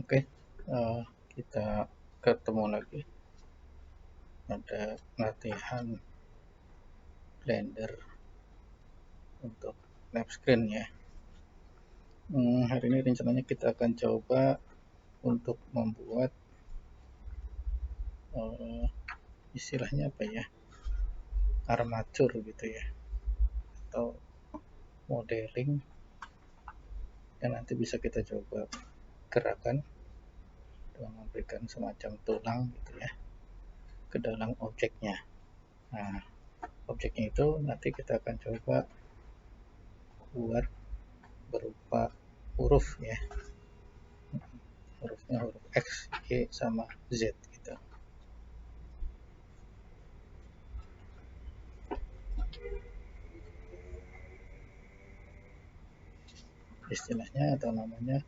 Oke, kita ketemu lagi pada latihan Blender untuk lap screen ya. Hari ini rencananya kita akan coba untuk membuat istilahnya apa ya, armatur gitu ya, atau modeling, dan nanti bisa kita coba gerakan dengan memberikan semacam tulang gitu ya ke dalam objeknya. Nah, objeknya itu nanti kita akan coba buat berupa huruf ya, hurufnya huruf X, Y, sama Z gitu. Istilahnya atau namanya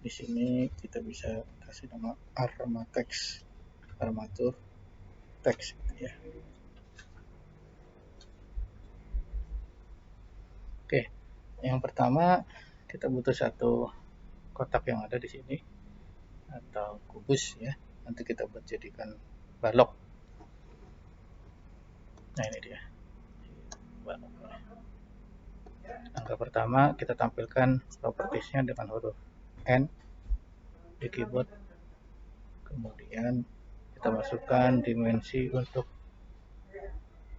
di sini kita bisa kasih nama armatex, armatur teks gitu ya. Oke, yang pertama kita butuh satu kotak yang ada di sini atau kubus ya. Nanti kita buat jadikan balok. Nah, ini dia balok. Langkah pertama kita tampilkan propertiesnya dengan huruf N di keyboard. Kemudian kita masukkan dimensi untuk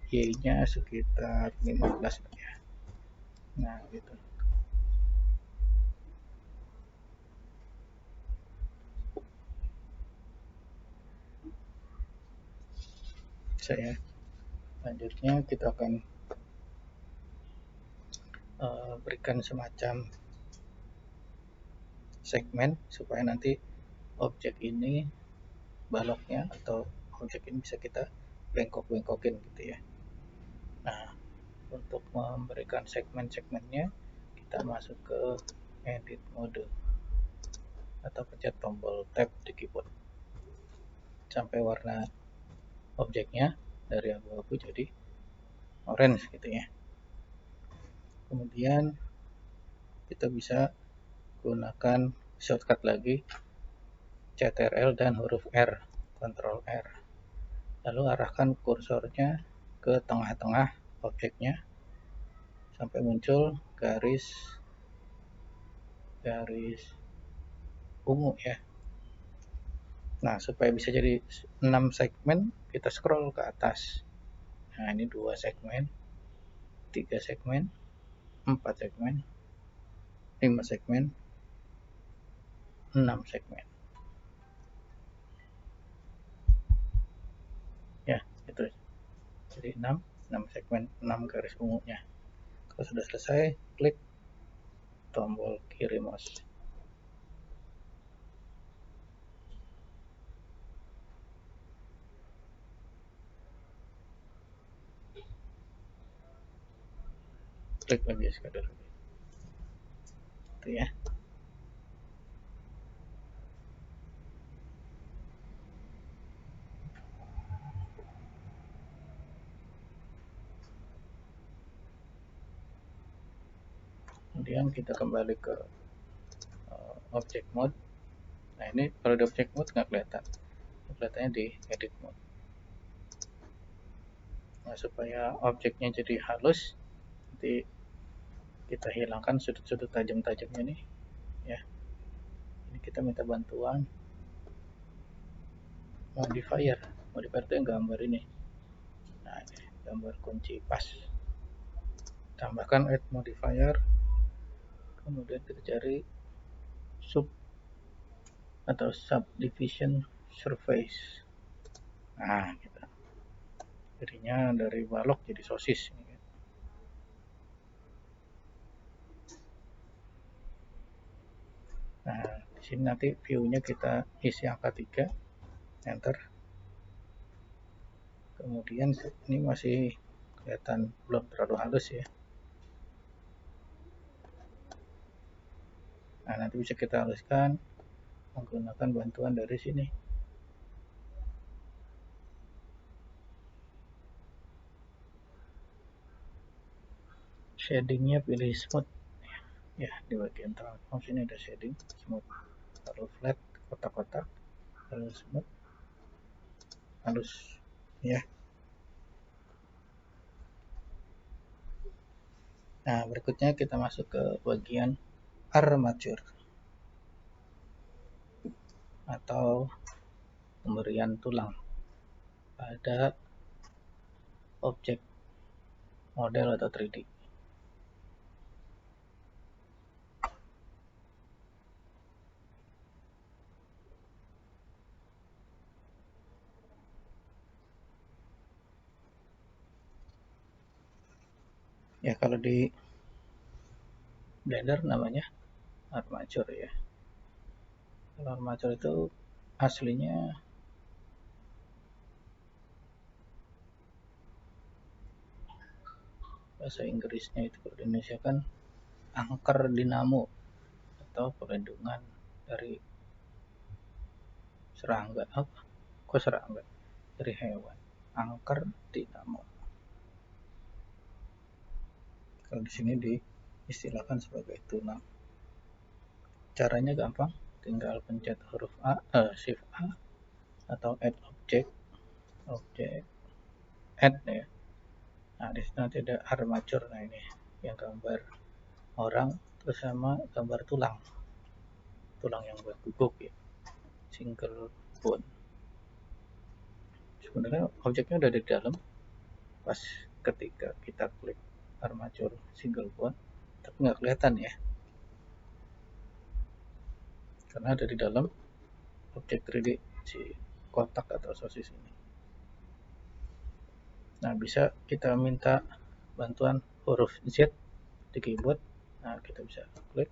Y-nya sekitar 15 ya. Nah, gitu. Selanjutnya kita akan berikan semacam segmen supaya nanti objek ini, baloknya atau objek ini bisa kita bengkok-bengkokin gitu ya. Nah, untuk memberikan segmen-segmennya kita masuk ke edit mode atau pencet tombol tab di keyboard sampai warna objeknya dari abu-abu jadi orange gitu ya. Kemudian kita bisa gunakan shortcut lagi, CTRL dan huruf R, Ctrl R. Lalu arahkan kursornya ke tengah-tengah objeknya sampai muncul garis ungu ya. Nah, supaya bisa jadi 6 segmen, kita scroll ke atas. Nah, ini 2 segmen, 3 segmen, 4 segmen, 5 segmen, 6 segmen. Ya, itu. Jadi 6 segmen, 6 garis ungunya. Kalau sudah selesai, klik tombol kiri mouse. Klik lagi sekadar. Itu ya. Kemudian kita kembali ke object mode. Nah, ini kalau di object mode nggak kelihatan, kelihatannya di edit mode. Nah, supaya objeknya jadi halus, nanti kita hilangkan sudut-sudut tajam-tajamnya nih ya. Ini kita minta bantuan modifier itu yang gambar ini. Nah, ini gambar kunci pas. Tambahkan add modifier, kemudian kita cari sub atau subdivision surface. Nah, gitu. Jadinya dari balok jadi sosis. Nah, di sini nanti view-nya kita isi angka 3, enter. Kemudian ini masih kelihatan belum terlalu halus ya. Nah, nanti bisa kita haluskan menggunakan bantuan dari sini. Shadingnya pilih smooth ya, di bagian tengah mouse ini ada shading smooth, terlalu flat, kotak-kotak, terlalu smooth, halus ya. Nah, berikutnya kita masuk ke bagian armature atau pemberian tulang pada objek model atau 3D. Ya, kalau di Blender namanya armature ya. Kalau armature itu aslinya bahasa Inggrisnya itu, kalau di Indonesia kan angker dinamo atau perlindungan dari serangga. Apa? Kok serangga? Dari hewan. Angker dinamo. Kalau di sini diistilahkan sebagai tulang. Caranya gampang, tinggal pencet huruf Shift A atau add object, add ya. Nah, di sini nanti ada armature. Nah, ini yang gambar orang terus sama gambar tulang yang buat guguk ya, single bone. Sebenarnya objeknya udah di dalam pas ketika kita klik armature single bone, tapi nggak kelihatan ya, karena ada di dalam objek 3D si kotak atau sosis ini. Nah, bisa kita minta bantuan huruf Z di keyboard. Nah, kita bisa klik.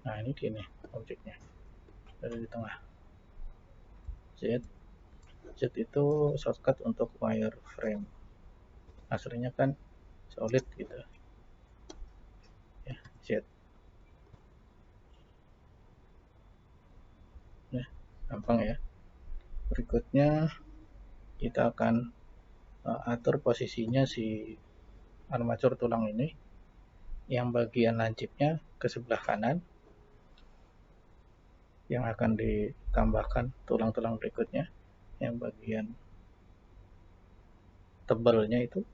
Nah, ini dia objeknya, ada di tengah. Z itu shortcut untuk wireframe. Aslinya kan solid gitu ya, Z. Nah, gampang ya. Berikutnya kita akan atur posisinya si armatur tulang ini. Yang bagian lancipnya ke sebelah kanan, yang akan ditambahkan tulang-tulang berikutnya. Yang bagian tebalnya itu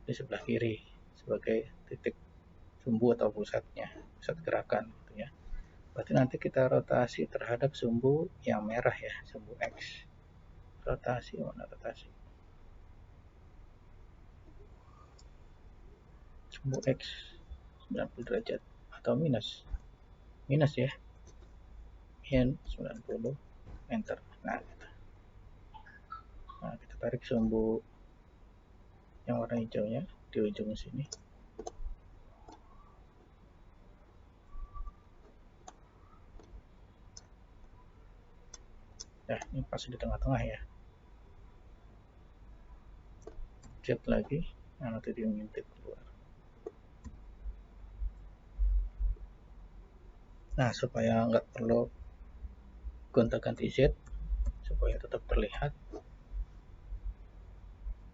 di sebelah kiri sebagai titik sumbu atau pusatnya, pusat gerakan gitu ya. Berarti nanti kita rotasi terhadap sumbu yang merah ya, sumbu X. Rotasi, mana rotasi? Sumbu X 90 derajat atau minus ya, min 90, enter. Nah, kita tarik sumbu yang warna hijaunya di ujung sini. Nah, ini pas di tengah-tengah ya. Jet lagi, nah nanti dia ngintip keluar. Nah, supaya nggak perlu gonta-ganti Z, supaya tetap terlihat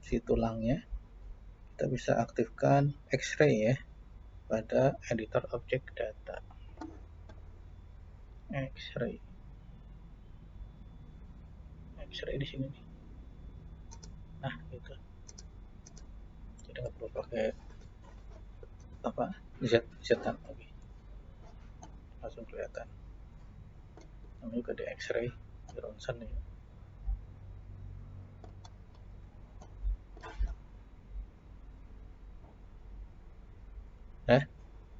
si tulangnya, kita bisa aktifkan X-ray ya pada editor objek data. X-ray di sini nih. Nah, gitu. Jadi nggak perlu pakai apa Z-an lagi, langsung kelihatan. Namanya juga di X-ray, di ronsen ya.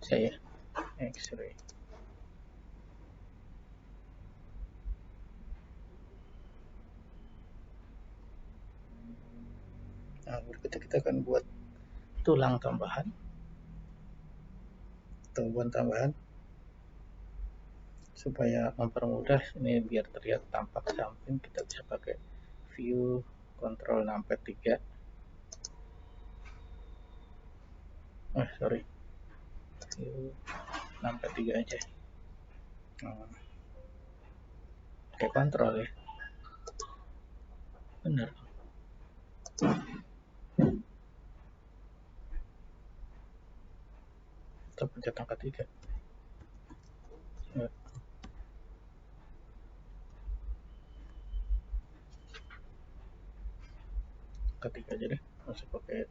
Saya X-ray. Nah, berikutnya kita akan buat tulang tambahan, supaya mempermudah ini biar terlihat tampak samping. Kita bisa pakai view control numpad 3. View numpad 3 aja. Pakai kontrol ya, bener. Kita pencet angka 3 ya. ketik aja deh, masih pakai.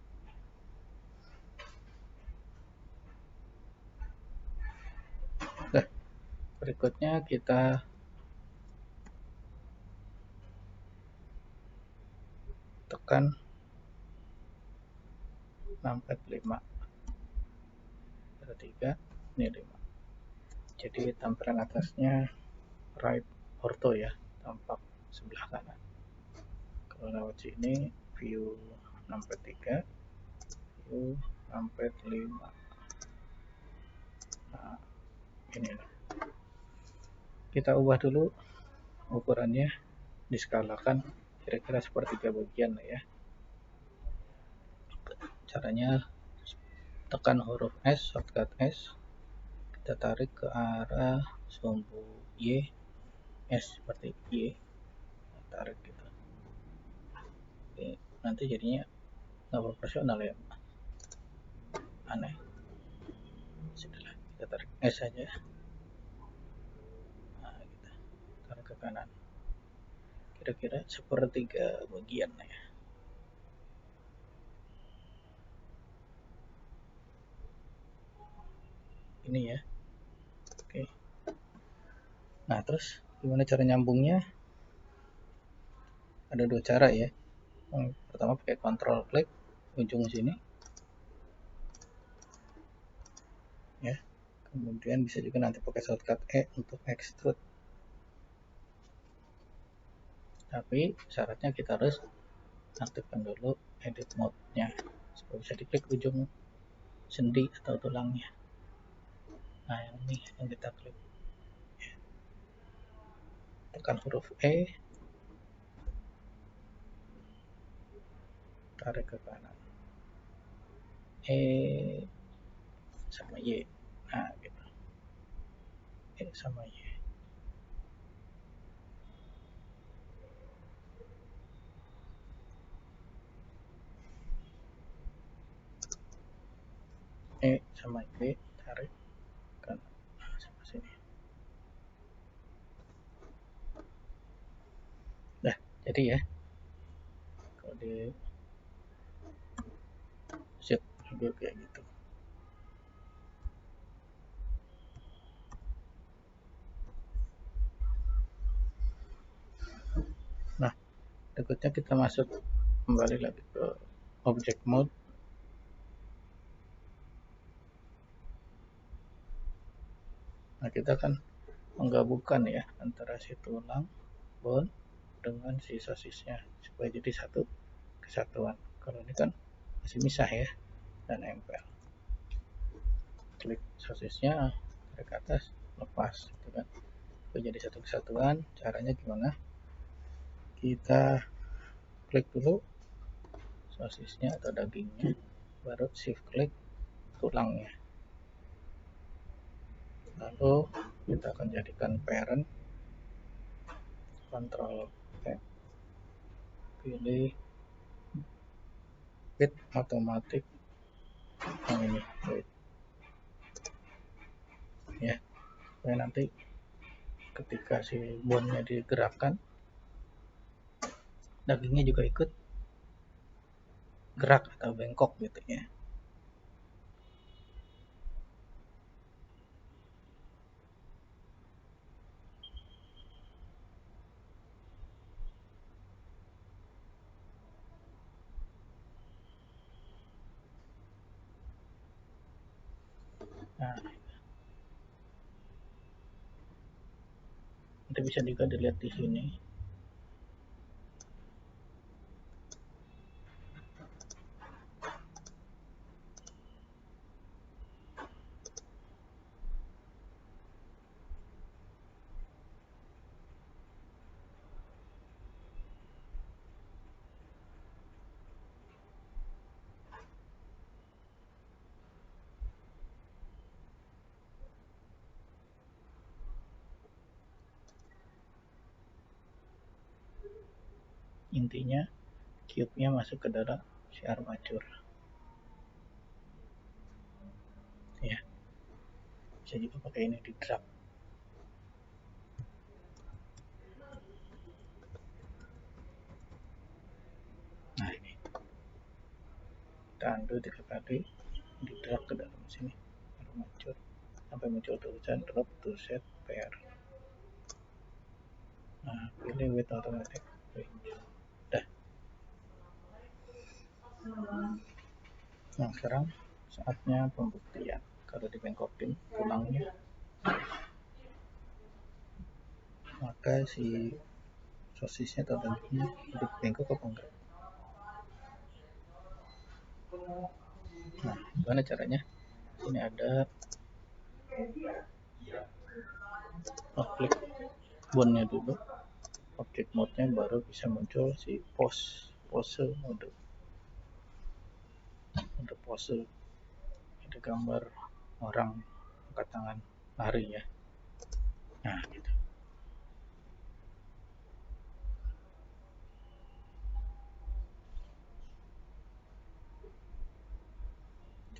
Nah, berikutnya kita tekan numpad 5. Ada 3, ini 5. Jadi tampilan atasnya right ortho ya, tampak sebelah kanan. Kalau lewat sini view numpad 3, view numpad 5. Nah, ini kita ubah dulu ukurannya, diskalakan kira-kira sepertiga bagian lah ya. Caranya tekan huruf S, shortcut S, kita tarik ke arah sumbu Y, S seperti Y, tarik gitu. Oke, nanti jadinya nggak proporsional ya, aneh. Sudahlah, kita tarik S saja. Nah, gitu. Tarik ke kanan. Kira-kira sepertiga bagian ya. Ini ya. Oke. Nah, terus gimana cara nyambungnya? Ada dua cara ya. Yang pertama pakai control klik ujung sini. Ya. Kemudian bisa juga nanti pakai shortcut E untuk extrude. Tapi syaratnya kita harus aktifkan dulu edit mode-nya supaya bisa diklik ujung sendi atau tulangnya. Nah, yang ini yang kita klik. Tekan huruf E, tarik ke kanan. E sama Y. Nah, gitu. E sama Y. E sama Y, tarik ke kanan. Nah, sama sini. Nah, jadi ya. Kalau di set juga kayak gitu. Nah, berikutnya kita masuk kembali lagi ke object mode. Nah, kita akan menggabungkan ya antara si tulang bone dengan si sosisnya supaya jadi satu kesatuan. Kalau ini kan masih misah ya dan nempel. Klik sosisnya, tarik ke atas, lepas gitu kan. Supaya jadi satu kesatuan, caranya gimana? Kita klik dulu sosisnya atau dagingnya, baru shift klik tulangnya. Lalu kita akan jadikan parent, kontrol P, pilih with automatic yang ini ya, supaya nanti ketika si bone-nya digerakkan dagingnya juga ikut gerak atau bengkok gitu ya. Nah, nanti bisa juga dilihat di sini. Intinya cube-nya masuk ke dalam si armature ya. Bisa juga pakai ini di drag. Nah, ini kita undo 3 kali, di drag ke dalam sini, armature sampai muncul tulisan drop to set pair. Nah, pilih with automatic range. Dah. Nah, sekarang saatnya pembuktian. Kalau dibengkokin tulangnya, maka si sosisnya atau dagingnya hidup bengkok apa enggak. Nah, gimana caranya? Ini ada klik bone-nya dulu, object mode-nya baru bisa muncul si pose mode. Untuk pose ada gambar orang angkat tangan lari ya. Nah, gitu.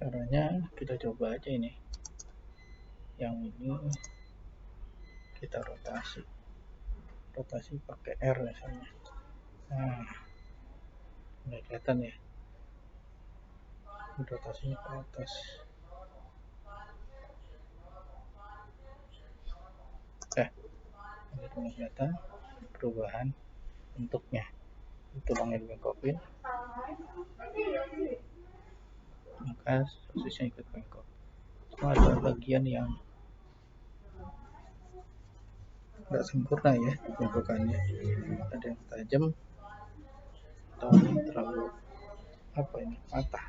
Caranya kita coba aja ini. Yang ini kita rotasi pakai R misalnya. Nah, udah kelihatan ya, rotasinya ke atas. Ini udah kelihatan perubahan bentuknya. Tulangnya dibengkokin, maka sosisnya ikut bengkok. Cuma ada bagian yang nggak sempurna ya bengkokannya, ada yang tajam atau terlalu patah.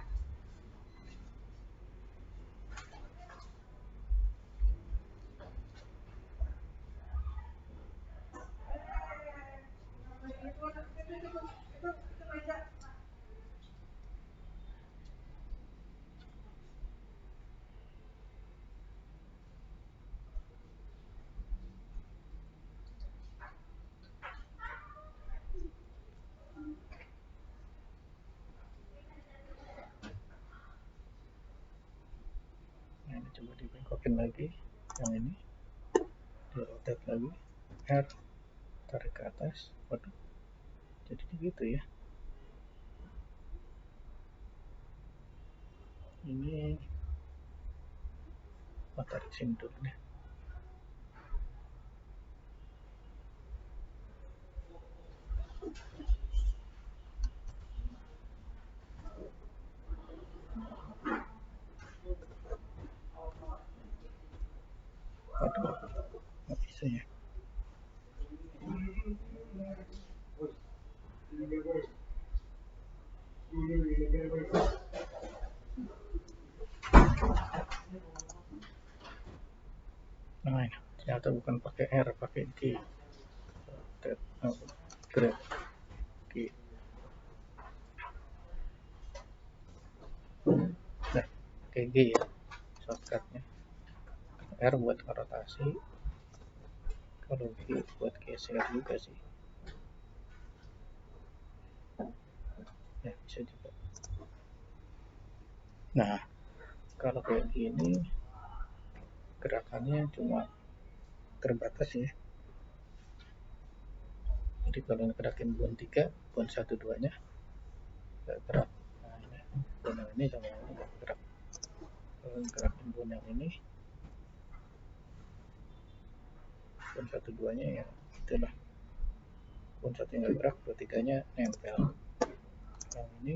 Nah, ini coba dibengkokin lagi, yang ini di-rotate lagi, R, tarik ke atas, waduh, jadi gitu ya. Ini tarik sini dulu nih. Waduh, nggak bisa ya. Nah, ternyata bukan pakai R, pakai G. Grab G. Nah, pakai G ya shortcutnya. R buat rotasi, kalau G buat geser juga sih. Ya, bisa juga. Nah, kalau kayak gini gerakannya cuma terbatas ya. Jadi kalau gerakin bone 3, bone 1, 2 nya gak gerak. Nah, ini bone yang ini sama yang ini gak gerak. Kalau gerakin bone yang ini, bone 1, 2 nya ya itulah. Bone 1 yang gak gerak, 2, 3 nya nempel. Yang ini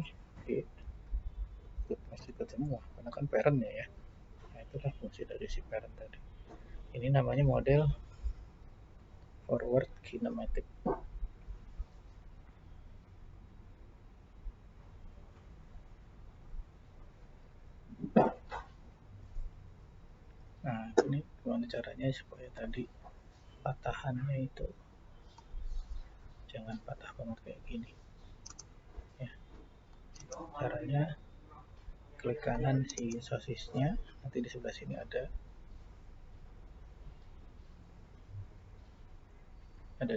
pasti ketemu karena kan parent ya. Nah, itulah fungsi dari si parent tadi. Ini namanya model forward kinematic. Nah, ini gimana caranya supaya tadi patahannya itu jangan patah banget kayak gini ya. Caranya klik kanan si sosisnya, nanti di sebelah sini ada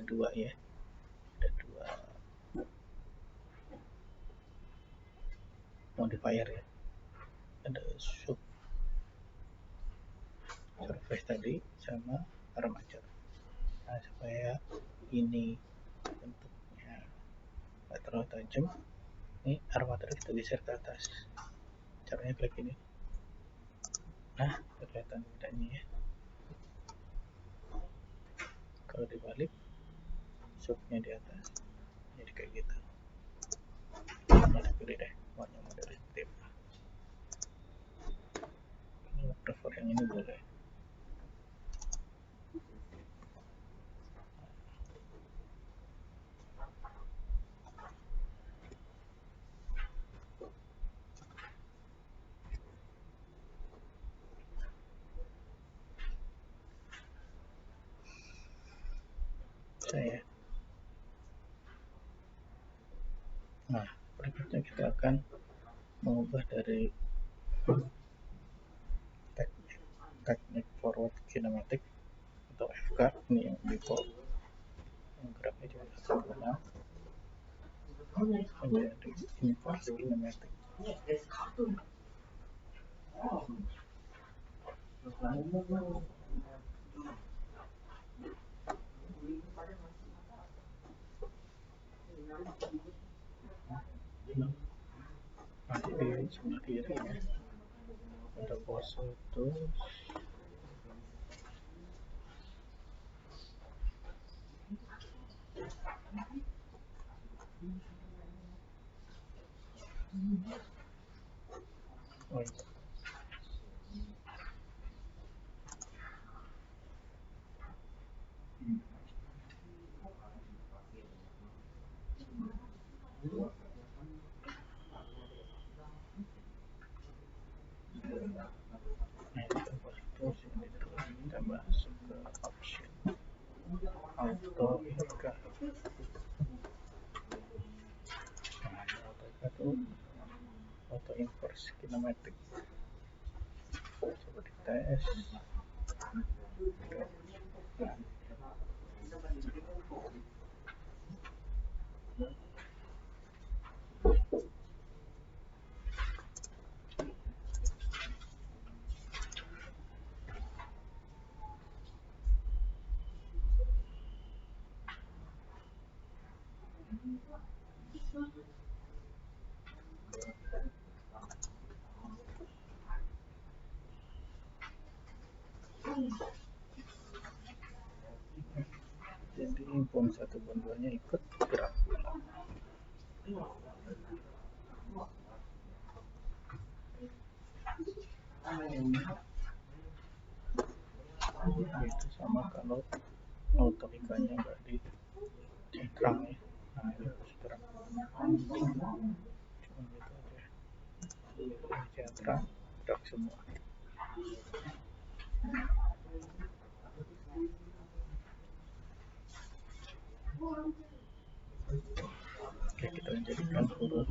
dua ya, ada dua modifier ya, ada surface tadi sama armature. Nah, supaya ini bentuknya nggak terlalu tajam, ini armature kita geser ke atas. caranya klik ini. Nah, kelihatan bedanya ya. Kalau dibalik, subnya di atas, jadi kayak gitu. Nah, pilih deh warna model seperti apa. Kalau prefer yang ini boleh. Saya. Nah, berikutnya kita akan mengubah dari teknik forward kinematic atau FK, ini yang default, yang geraknya juga sederhana, menjadi inverse kinematic. Nanti di sebelah kiri ya, ada pose tools, oh iya. Nah, itu pose tools ini terus kita masuk ke option auto FK. Nah, auto FK itu auto inverse kinematic. Coba dites. Jadi pon 1 pon 2 nya ikut gerak pula. Itu sama kalau auto IK-nya nggak di centang ya. Nah, ini harus terang. Cuma gitu aja. Ini centang, gerak semua. Oke, kita jadikan huruf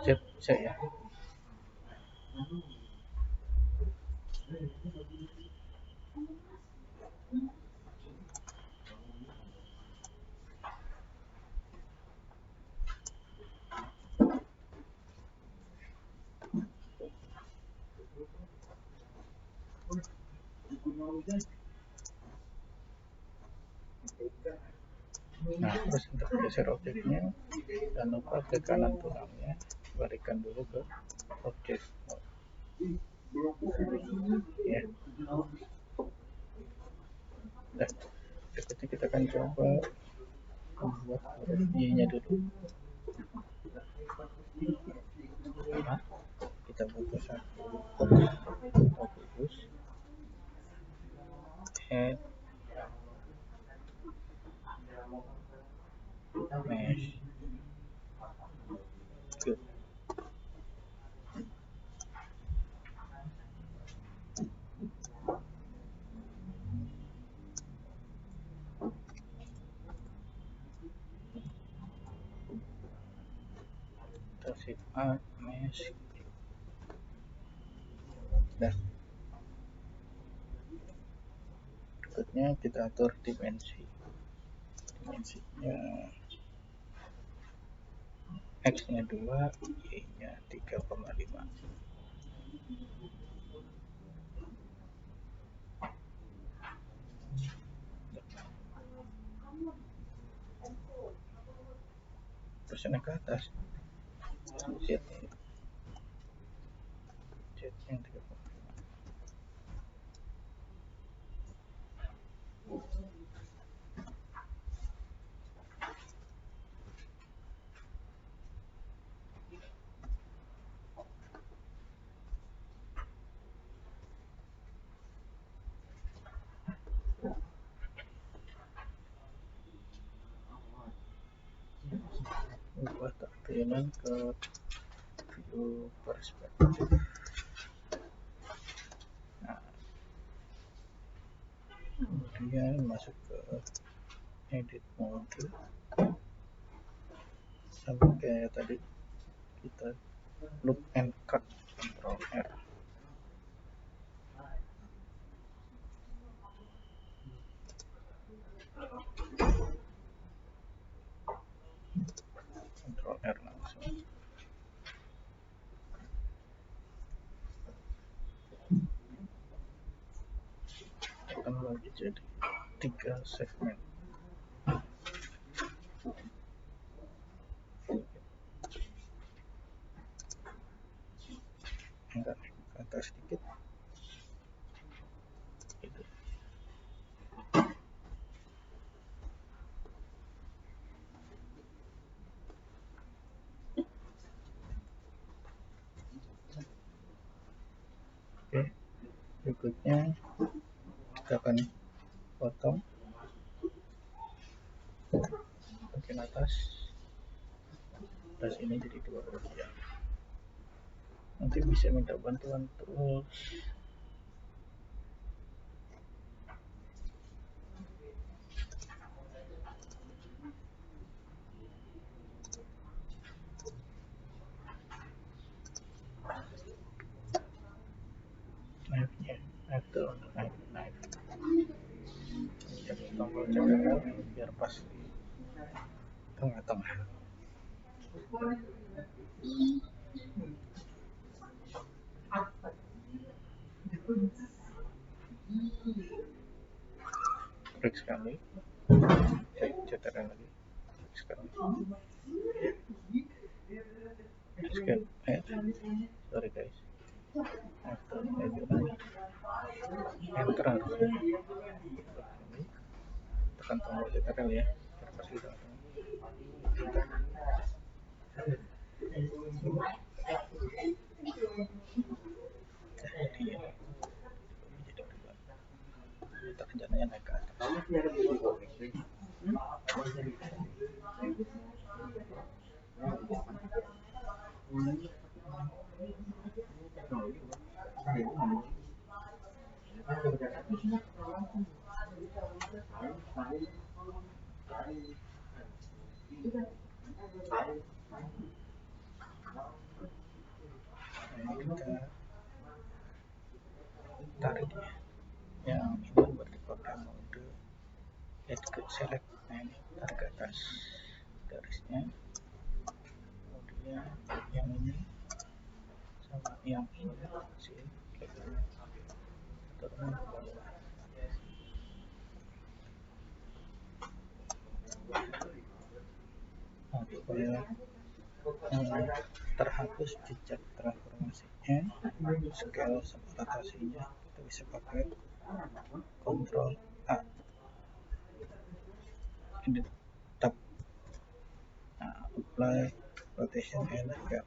Z bisa ya. Nah, terus untuk geser objeknya, jangan lupa ke kanan tulangnya, balikan dulu ke objek ya. Nah, berikutnya kita akan coba membuat huruf Y-nya dulu. Nah, kita butuh satu fokus, add mesh, good. Kita shift add mesh. Nah, berikutnya kita atur dimensinya X nya 2, Y nya 3,5. Terus naik ke atas, ubah tampilan ke view perspektif. Nah, kemudian masuk ke edit mode, sama kayak tadi kita loop and cut, Ctrl R. Ctrl R langsung. Akan lagi jadi 3 segmen. Angkat ke atas sedikit. Gitu. Oke, berikutnya kita akan potong bagian atas ini jadi 2 bagian. Nanti bisa minta bantuan terus. Knife-nya, knife turun, knife. Jadi tombol cekal biar pas di tengah-tengah. Klik sekali, cetakan lagi, klik sekali. Escape, sorry guys. Enter harusnya. Tekan tombol cetakan ya, biar pas di tengah-tengah. Jadi ya, jadi berubah. Kita rencananya naik ke atas. Kita tarik ya, yang ini berarti pakai mode select. Nah, ini tarik ke atas garisnya, kemudian yang ini sama yang ini sih turun ke bawah. Nah, supaya terhapus jejak transformasinya, scale sama rotasinya, kita bisa pakai Ctrl A, edit tab. Nah, apply rotation and scale,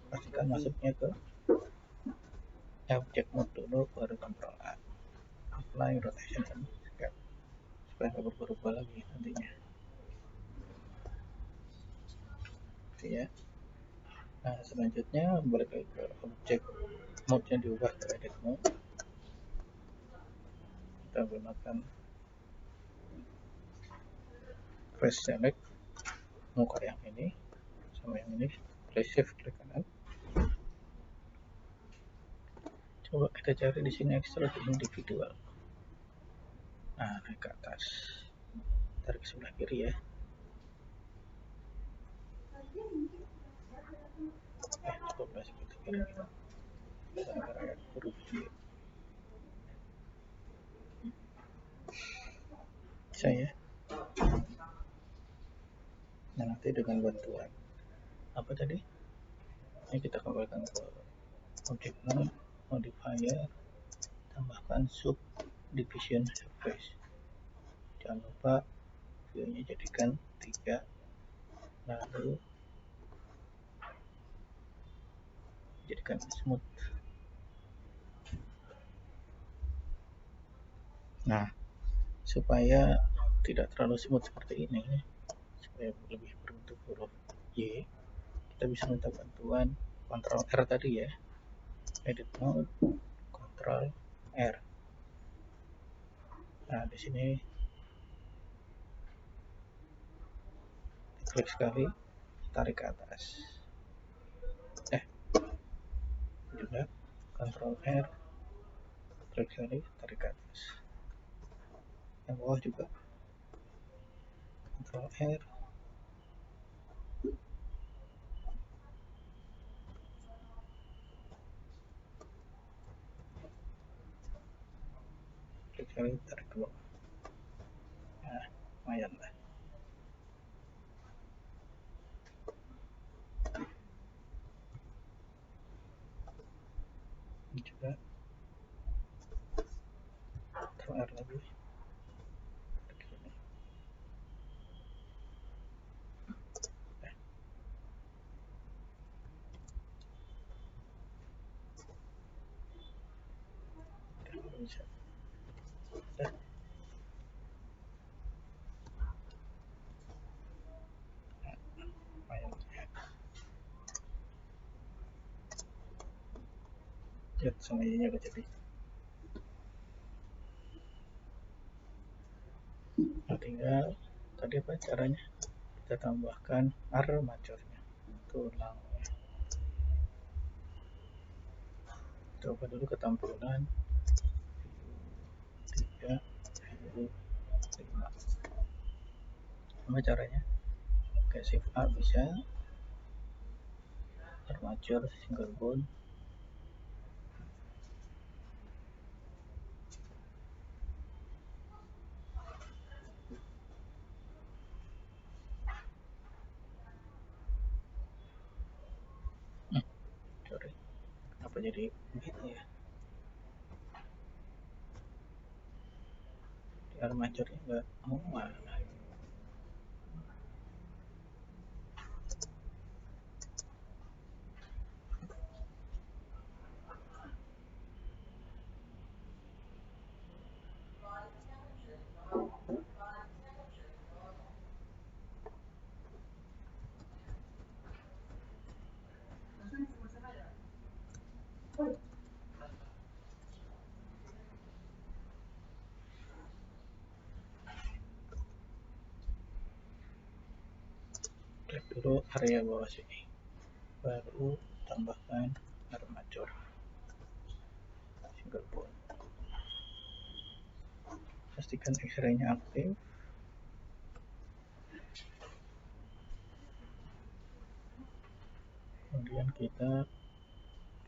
pastikan masuknya ke object mode dulu, baru Ctrl A, apply rotation and scale, supaya nggak berubah lagi nantinya. Oke ya. Nah, selanjutnya balik lagi ke objek mode-nya, diubah ke edit mode. Kita gunakan press select muka yang ini sama yang ini, press shift klik kanan. Coba kita cari di sini extrude individual. Nah, naik ke atas, tarik ke sebelah kiri ya. Cukup lah seperti kira-kira. Gara-gara ya huruf J. Bisa ya. Nah, nanti dengan bantuan apa tadi? Ini kita kembalikan ke object mode, modifier, tambahkan subdivision surface. Jangan lupa view-nya jadikan 3, lalu jadikan smooth. Nah, supaya tidak terlalu smooth seperti ini, supaya lebih berbentuk huruf Y, kita bisa minta bantuan Ctrl R tadi ya, edit mode, Ctrl R. Nah, di sini klik sekali, tarik ke atas. Juga Ctrl R, klik sekali, tarik ke atas. Yang bawah juga Ctrl R, klik sekali, tarik ke bawah. Nah, lumayan lah. Ini juga Ctrl R lagi, klik sini. Bisa. Udah. Lumayan ya. Lihat semuanya udah jadi. Nah, tinggal tadi apa caranya? Kita tambahkan armaturnya, tulangnya. Coba dulu ketampilan 3, 5. Sama caranya? Oke, shift A bisa, armature single bone. Sorry, kenapa jadi begitu ya? Di armaturnya enggak mana? Klik dulu area bawah sini, baru tambahkan armature single bone. Pastikan X-ray-nya aktif. Kemudian kita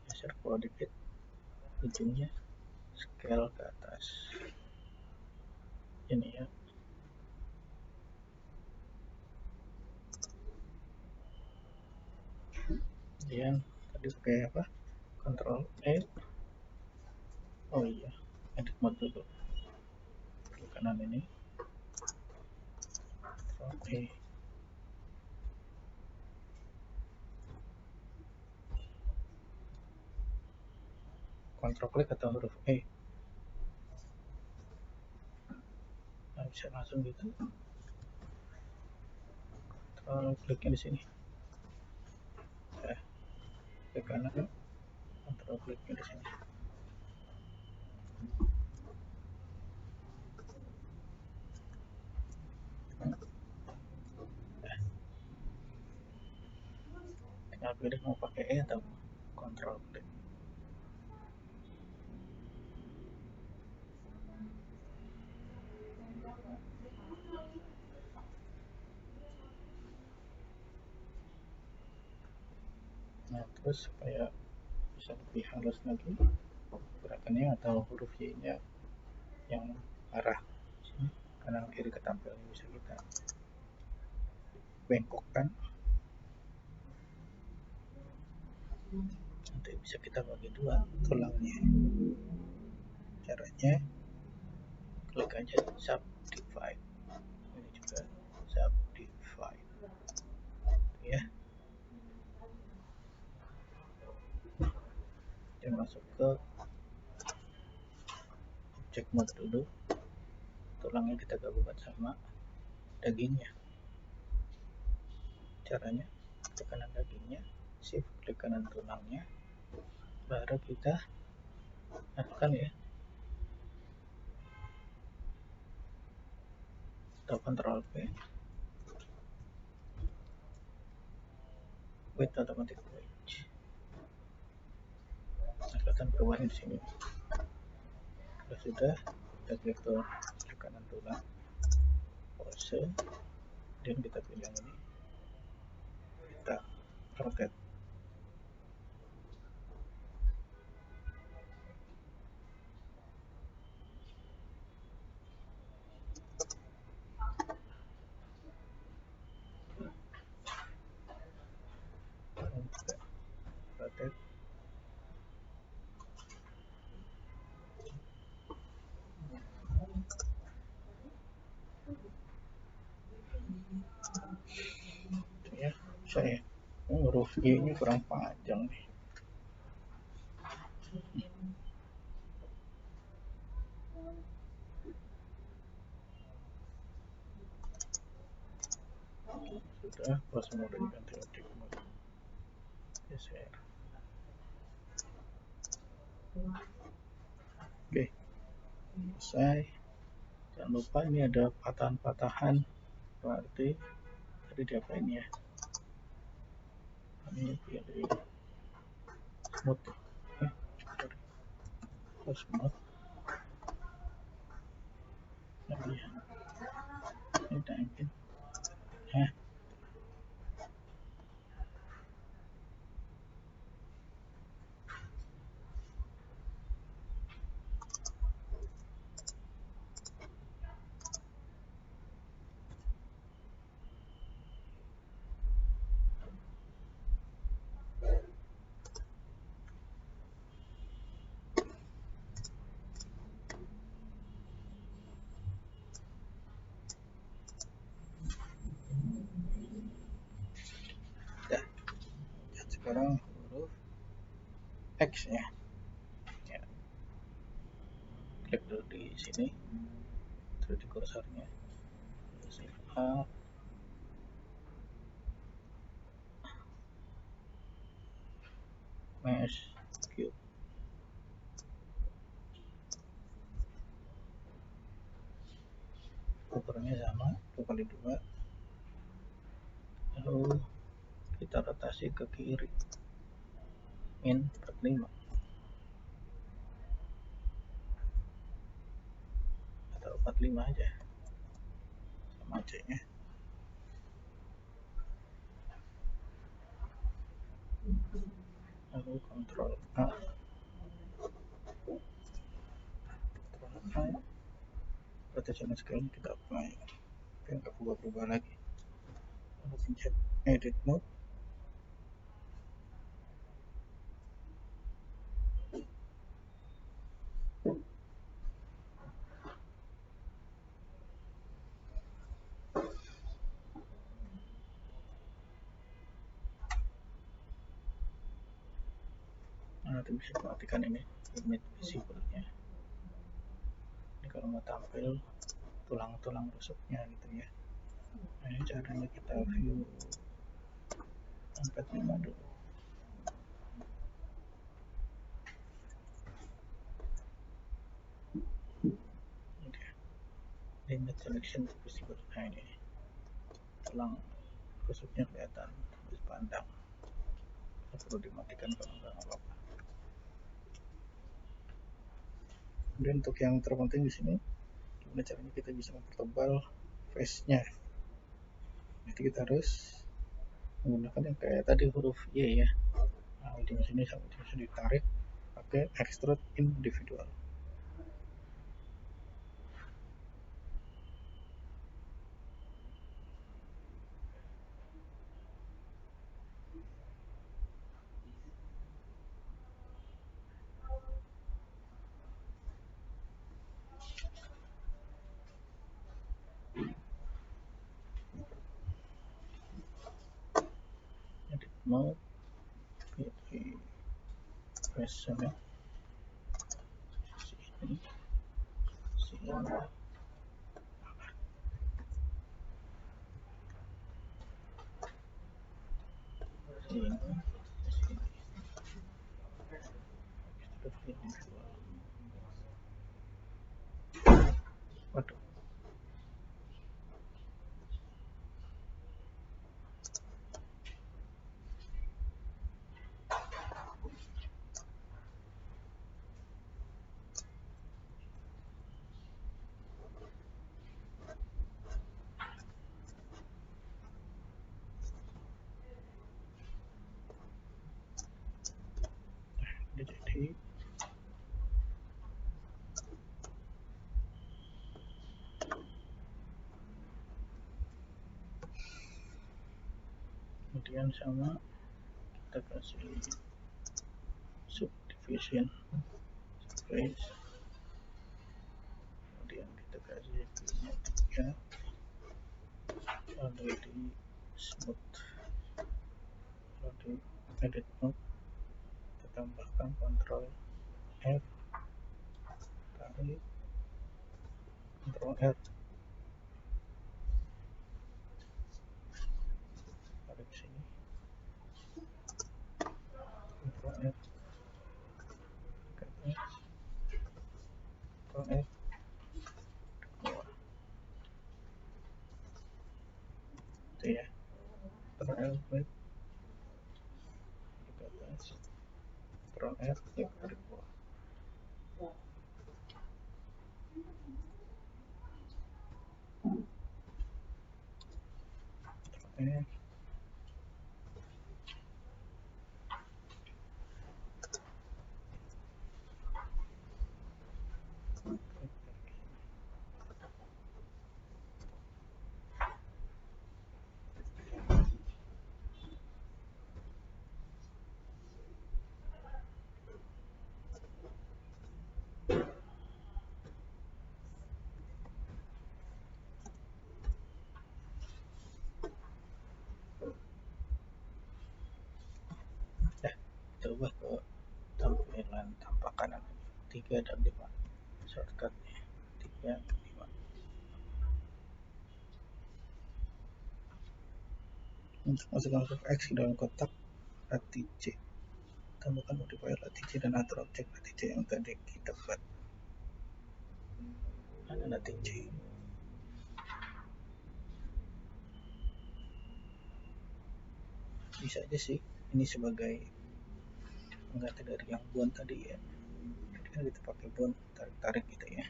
geser ke bawah dikit, ujungnya scale ke atas. Ini ya. Kemudian tadi pakai apa? Ctrl E. Oh iya, edit mode dulu. Ke kanan ini. Ctrl E. Ctrl klik atau huruf E. Nah, bisa langsung gitu. Ctrl kliknya di sini. Ke kanan, Ctrl kliknya di sini. Tinggal pilih mau pakai E atau Ctrl klik. Nah, terus supaya bisa lebih halus lagi gerakannya atau huruf Y-nya yang arah sini kanan kiri ketampil, bisa kita bengkokkan. Nanti bisa kita bagi dua tulangnya. Caranya klik aja subdivide. Ini juga subdivide ya. Kita masuk ke object mode dulu. Tulangnya kita gabungkan sama dagingnya. Caranya klik kanan dagingnya, shift klik kanan tulangnya, baru kita tekan ya, atau Ctrl P, with automatic wedge. Nah, kelihatan perubahan di sini. Kalau sudah, kita klik kanan tulang, pose, dan kita pilih yang ini, kita rotate. Rotate. Ya, saya huruf G ini kurang panjang nih. Sudah, pas mode diganti objek mode, geser. Oke, selesai. Jangan lupa ini ada patahan-patahan, berarti tadi diapain ya, ini pilih smooth, smooth. Nah, ya. Ini naikin. Sekarang huruf X ya. Klik dulu di sini, terus di kursornya, shift A, mesh cube, ukurannya sama 2x2, lalu kita rotasi ke kiri, min 45 atau 45 aja, sama aja ya. Lalu Ctrl A, rotation scale kita apply, biar nggak berubah-ubah lagi. Lalu pencet edit mode, nanti bisa perhatikan ini image visible-nya. Ini kalau mau tampil tulang-tulang rusuknya gitu ya. Nah, ini caranya kita view 45 dulu. Image selection visible. Nah, ini tulang rusuknya kelihatan habis pandang. Perlu dimatikan kalau nggak apa-apa. Kemudian untuk yang terpenting di sini, gimana caranya kita bisa mempertebal face-nya. Jadi kita harus menggunakan yang kayak tadi huruf Y ya. Nah, ujung sini sampai ujung sini ditarik pakai extrude individual. Edit mode, pilih face sama sini, sini. ini sini. Waduh, jadi kemudian sama kita kasih subdivision space, kemudian kita kasih nya 3, lalu di smooth, lalu di edit mode kita tambahkan Ctrl F, tarik, Ctrl R, tarik sini, Ctrl F ke atas, Ctrl F ke bawah, itu ya. Ctrl L klik ke atas, Ctrl R klik ke bawah. Ctrl F, kita ubah ke tampilan tampak kanan 3 dan 5, shortcutnya 3, 5. Untuk masukkan huruf X ke dalam kotak arti C, tambahkan modifier arti C dan atur objek arti C yang tadi kita buat. Ada arti C. Bisa aja sih ini sebagai pengganti dari yang bond tadi ya. Jadi kan kita pakai bond tarik-tarik gitu ya.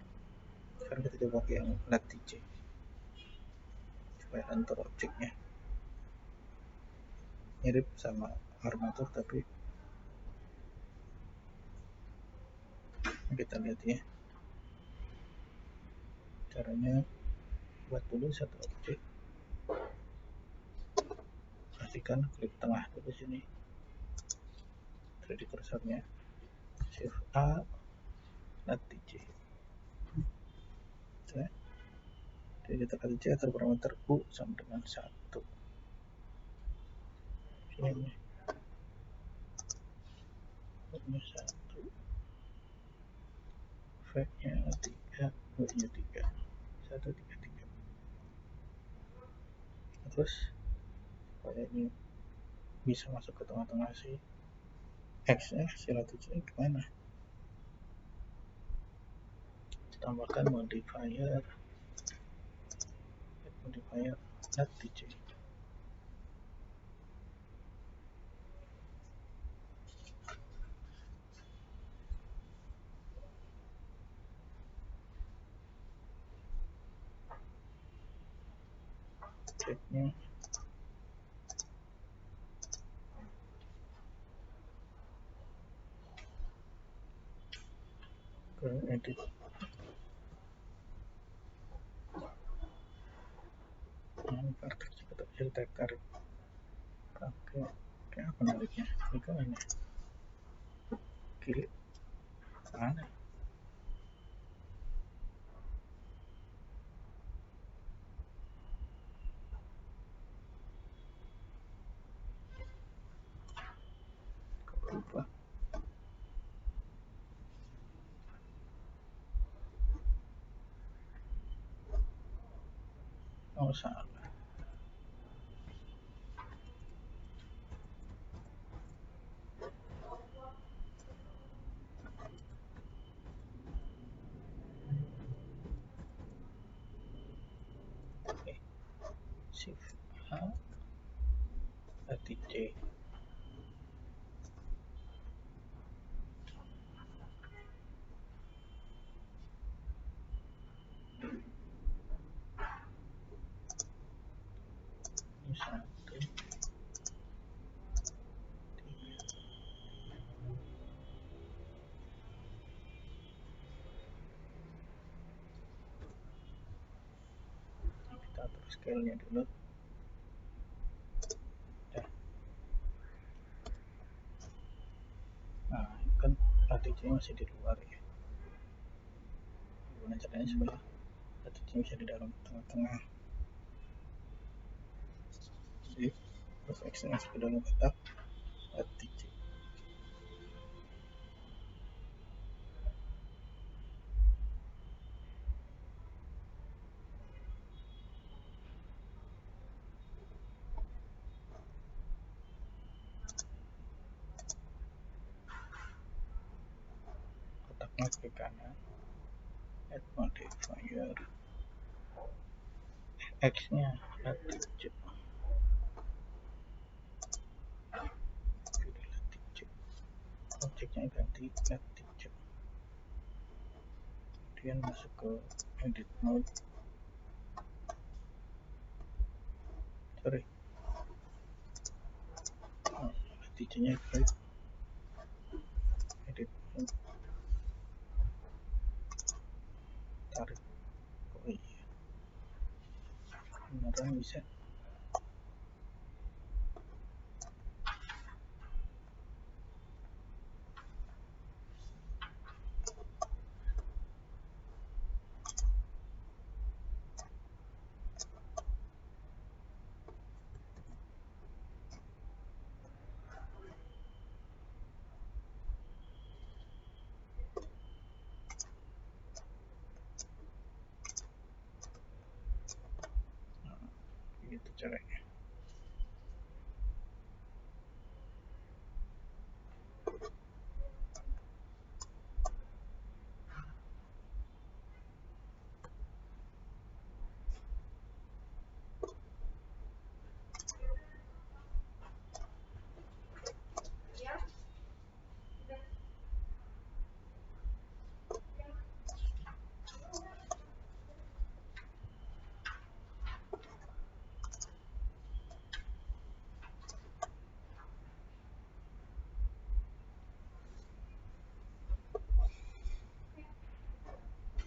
Sekarang kita coba pakai yang arti C supaya atur objeknya mirip sama armatur, tapi kita lihat ya caranya. Buat dulu satu objek, pastikan klik tengah dulu sini, 3D cursornya, shift A, arti C. Jadi kita arti C atau parameter U sama dengan 1. Ini U-nya 1, V-nya 3, U-nya 3, 1, 3, 3. Terus supaya ini bisa masuk ke tengah-tengah si X-nya, si arti C gimana? Tambahkan modifier arti C. Objeknya ke edit, ini vertex kita bisa tarik pakai kayak apa nariknya, ini kan ini kiri mana, kok lupa. Oh salah, shift A, berarti C. Ini 1, 2, 3. Kita atur scale-nya dulu. Nah, kan latitude masih di luar ya. Gimana caranya supaya latitude bisa di dalam tengah-tengah? Jadi, terus X-nya ke dalam kotak latitude. Kotaknya ke kanan. Add modifier. X-nya latitude. Pilih latitude. Objeknya ganti latitude. Kemudian masuk ke edit mode. Sorry. Latitude-nya klik. Edit mode. Tarik. Oh iya. Beneran bisa. Gitu caranya.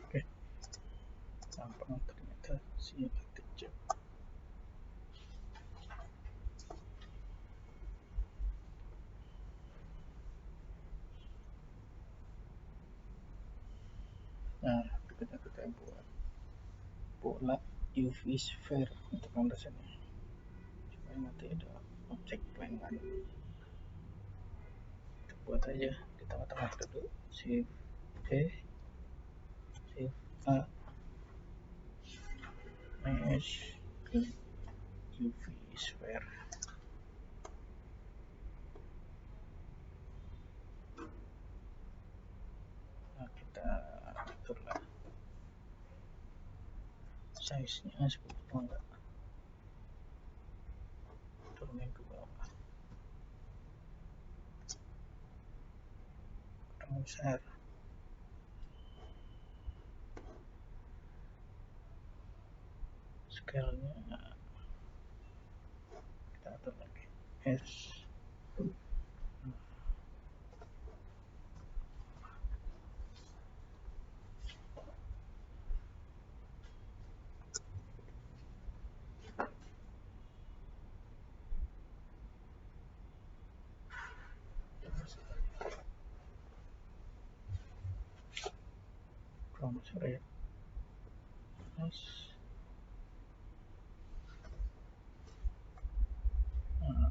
Oke, gampang ternyata si latitude. Nah, berikutnya kita buat bola UV sphere untuk landasannya supaya nanti ada objek pelengan. Kita buat aja di tengah-tengah dulu. Shift E, Shift A, mesh ke UV sphere. Nah, kita aturlah size-nya seperti itu, enggak turunin ke bawah, kurang besar. Scale-nya kita atur lagi S. From sorry S. Nah,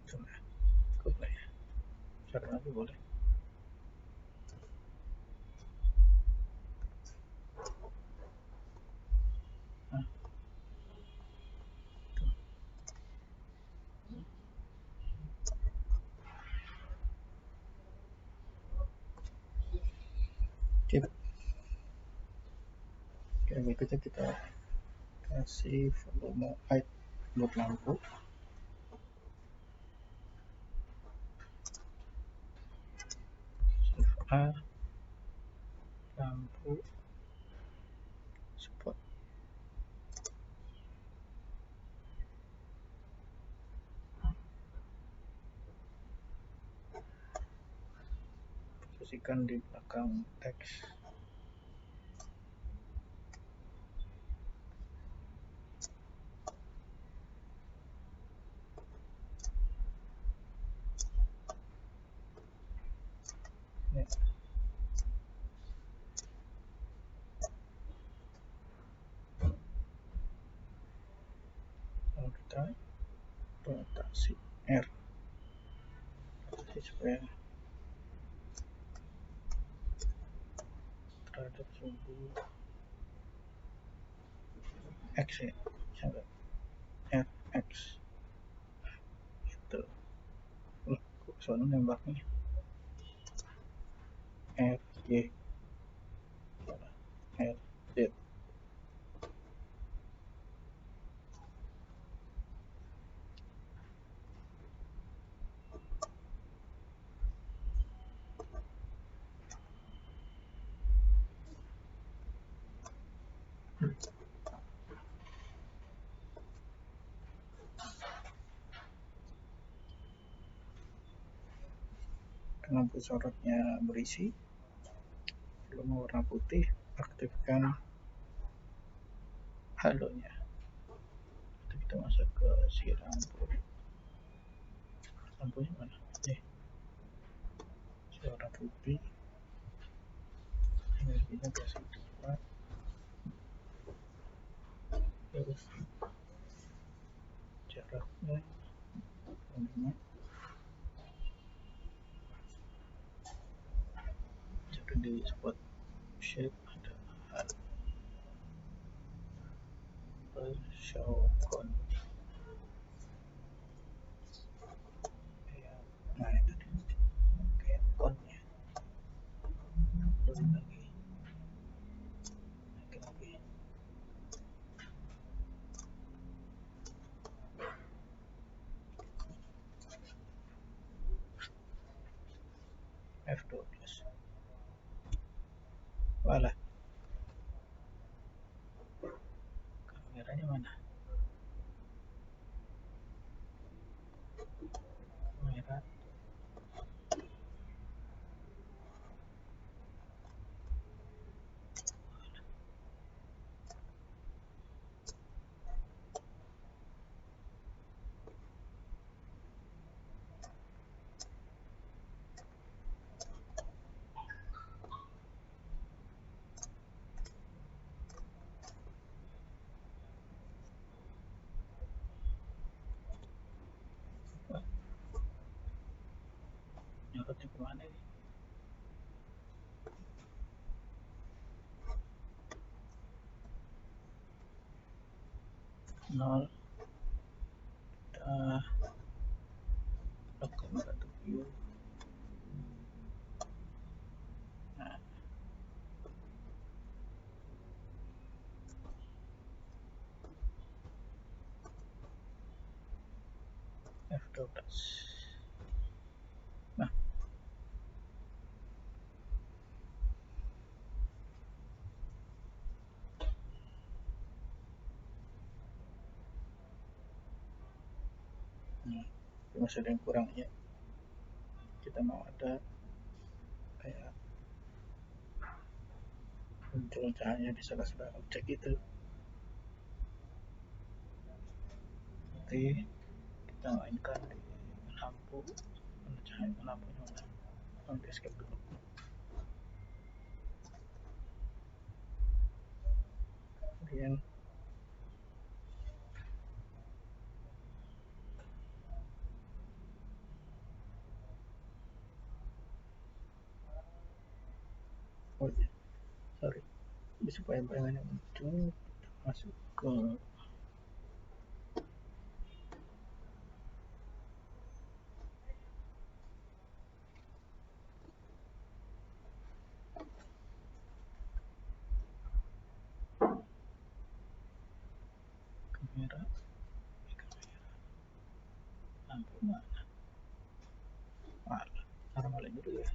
itulah cukup lah ya, besar lagi boleh. Nah, tuh. Oke, berikutnya kita kasih volume height buat lampu. A, lampu spot. Posisikan di belakang teks. Ya. Lalu kita rotasi R, rotasi supaya terhadap sumbu X ya, sampai Rx itu. Kok soalnya nembaknya RY RZ. Lampu sorotnya berisi, volume warna putih, aktifkan halonya. Kita masuk ke si lampu. Lampunya mana? Si warna putih, energinya kasih 2, terus jaraknya 5. Jadi di spot shape ada hal show con. Nah itu kayak connya. Turun lagi, naik lagi. F12. Walah, kameranya mana? Kamera nyorotnya kemana nih? Nol. Kita lakukan satu view. Nah, F12. Nah, masih ada yang kurang ya. Kita mau ada kayak muncul cahaya di sela-sela objek itu. Nanti kita mainkan di lampu, cahaya lampunya mana? Di escape dulu. Kemudian oh iya, sorry, supaya bayangannya muncul, kita masuk ke kamera, lampu mana? Normalin dulu ya.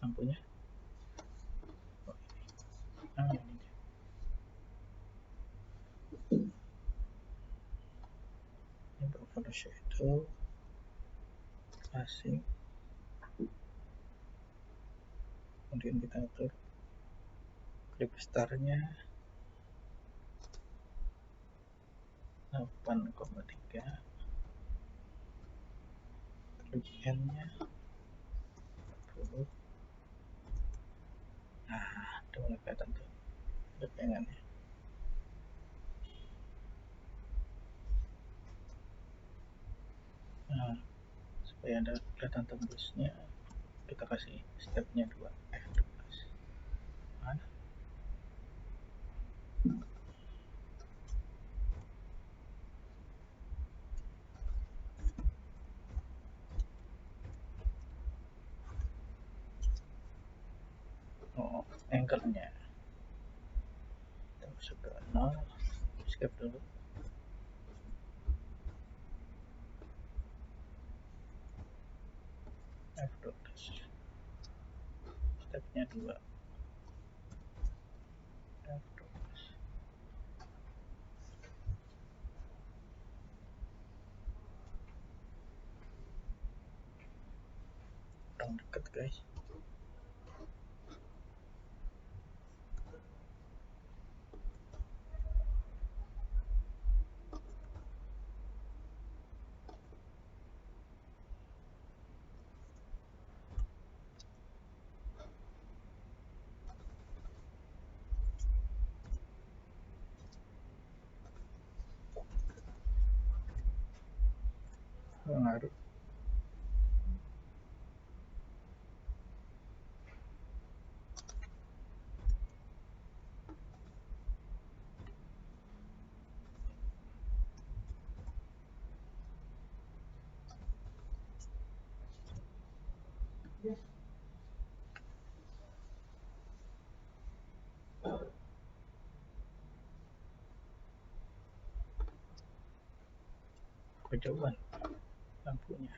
Lampunya. Oh, ini. Ini dia. Untuk photo shadow, asing. Kemudian kita atur clip starnya 8,3, clip N-nya 40. Nah, udah mulai kelihatan tuh lepengannya. Nah, supaya ada kelihatan tembusnya, kita kasih stepnya 2, F12. Mana? Oh, angle-nya. Kita masuk ke 0, escape dulu. F12. Stepnya 2. F12. Kurang dekat guys. Ngaruh. Kejauhan lampunya.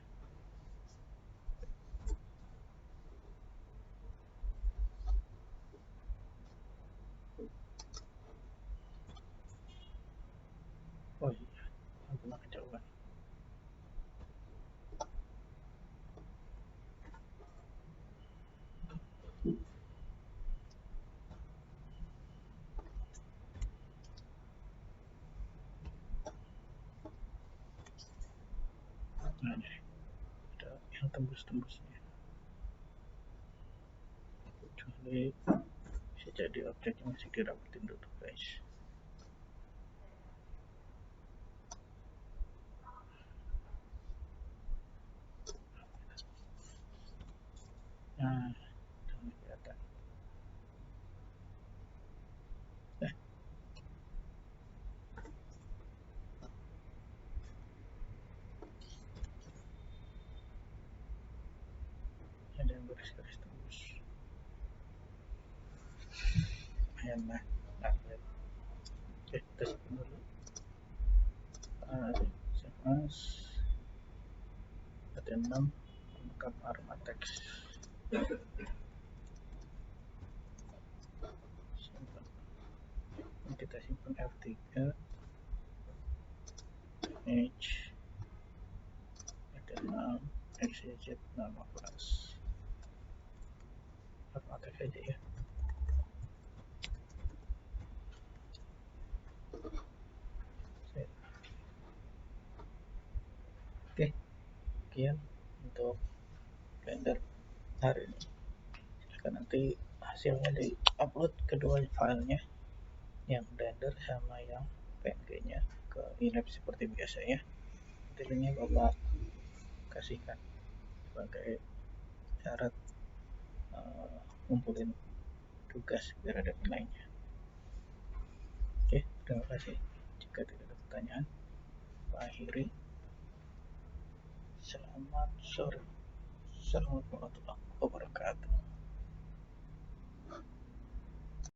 Oh iya, lampunya kejauhan. Nah, ada yang tembus-tembusnya. Kecuali bisa jadi objeknya masih dirapetin dulu guys. Nah, udah mulai kelihatan. Ada yang garis-garis tembus. Lumayan lah. Oke, kita simpan dulu. Save as. Ada 6 lengkap Armatex. Simpan. Ini kita simpan F3, H, ada 6, XYZ 15. Armatex aja ya. Oke, sekian untuk Blender hari ini. Silahkan nanti hasilnya di upload kedua filenya, yang Blender sama yang PNG nya ke INAP seperti biasa ya. Nanti linknya bapak kasihkan sebagai syarat ngumpulin tugas biar ada nilainya. Oke, terima kasih. Jika tidak ada pertanyaan, Pak akhiri. Selamat sore. Assalamualaikum warahmatullahi wabarakatuh.